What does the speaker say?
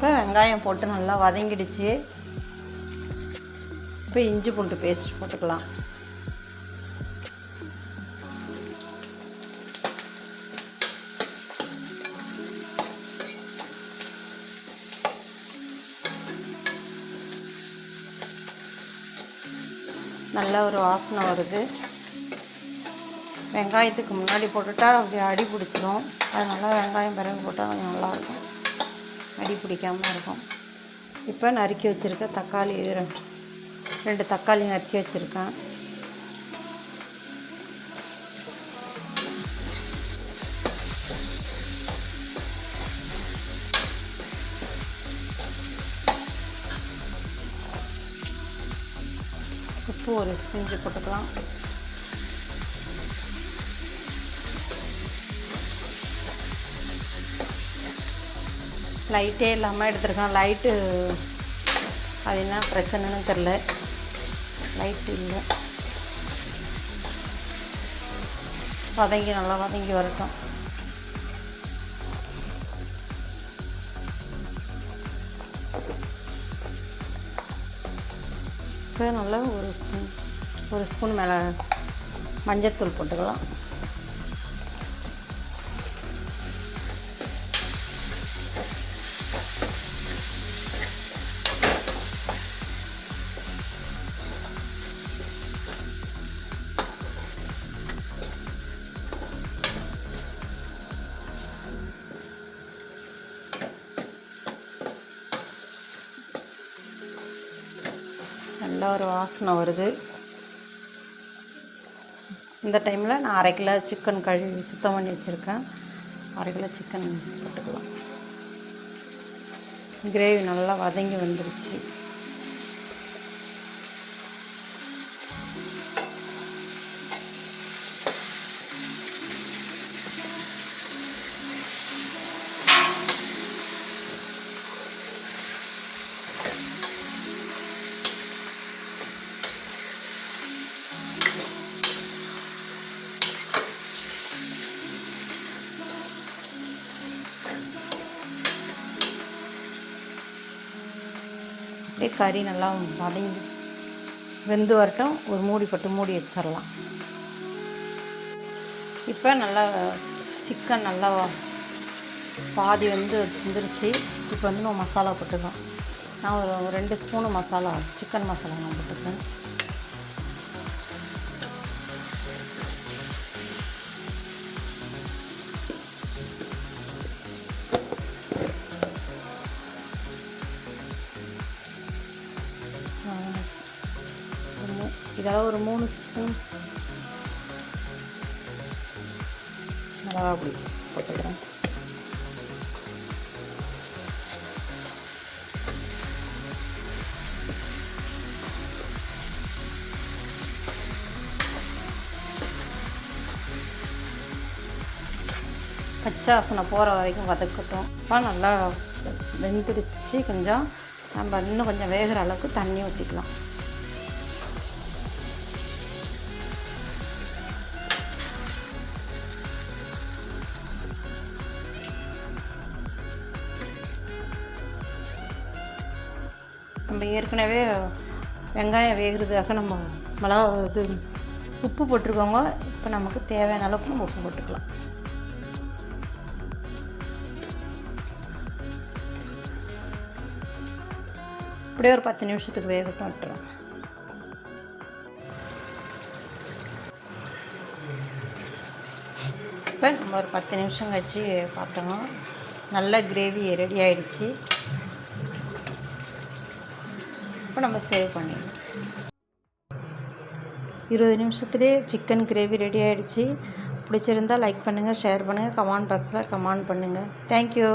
இப்போ வெங்காயம் போட்டு நல்லா வதங்கிடுச்சு. இப்போ இஞ்சி பூண்டு பேஸ்ட் போட்டுக்கலாம். நல்ல ஒரு வாசனை வருது. வெங்காயத்துக்கு முன்னாடி போட்டுட்டா அப்படி அடி பிடிச்சிடும். அதனால் வெங்காயம் பிறகு போட்டால் கொஞ்சம் நல்லாயிருக்கும், அடி பிடிக்காமல் இருக்கும். இப்போ நறுக்கி வச்சுருக்க தக்காளி 2 தக்காளி நறுக்கி வச்சுருக்கேன். உப்பு ஒரு பிஞ்சு போட்டுக்கலாம். லைட்டே இல்லாமல் எடுத்துருக்கேன். லைட்டு அது என்ன பிரச்சனைன்னு தெரில, லைட்டு இல்லை. நல்லா வதங்கி வரட்டும். இப்போ நல்லா ஒரு ஸ்பூன் மேலே மஞ்சத்தூள் போட்டுக்கலாம். நல்ல ஒரு வாசனை வருது. இந்த டைமில் நான் 1/2 கிலோ சிக்கன் கழுவி சுத்தம் பண்ணி வச்சுருக்கேன். 1/2 கிலோ சிக்கன் போட்டுக்கலாம். கிரேவி நல்லா வதங்கி வந்துருச்சு. கறி நல்லா வதங்கி வெந்து வரட்டும். ஒரு மூடி போட்டு மூடி வச்சிடலாம். இப்போ நல்லா சிக்கன் நல்லா பாதி வந்துருச்சு. இப்போ நம்ம மசாலா போட்டுக்கலாம். நான் ஒரு 2 ஸ்பூனு மசாலா, சிக்கன் மசாலா நான் போட்டுக்கேன். இதெல்லாம் ஒரு 3 ஸ்பூன் மிளகாய் பொடி போட்டுக்கிறேன். பச்சை வாசனை போகிற வரைக்கும் வதக்கட்டும். இப்போ நல்லா வெந்துடுச்சு. கொஞ்சம் நம்ம இன்னும் கொஞ்சம் வேகிற அளவுக்கு தண்ணி ஊற்றிக்கலாம். நம்ம ஏற்கனவே வெங்காயம் வேகிறதுக்காக நம்ம உப்பு போட்டிருக்கோங்க. இப்போ நமக்கு தேவையான அளவுக்கு நம்ம உப்பு போட்டுக்கலாம். இப்படியே ஒரு 10 நிமிஷத்துக்கு வேகட்டும் விட்டுறோம். இப்போ நம்ம ஒரு 10 நிமிஷம் கழிச்சு பார்த்தோம். நல்ல கிரேவி ரெடி ஆகிடுச்சு. இப்போ நம்ம சேவ் பண்ணிடலாம். 20 நிமிஷத்துலேயே சிக்கன் கிரேவி ரெடி ஆகிடுச்சு. பிடிச்சிருந்தால் லைக் பண்ணுங்கள், ஷேர் பண்ணுங்கள், கமெண்ட் பாக்ஸில் கமெண்ட் பண்ணுங்கள். தேங்க்யூ.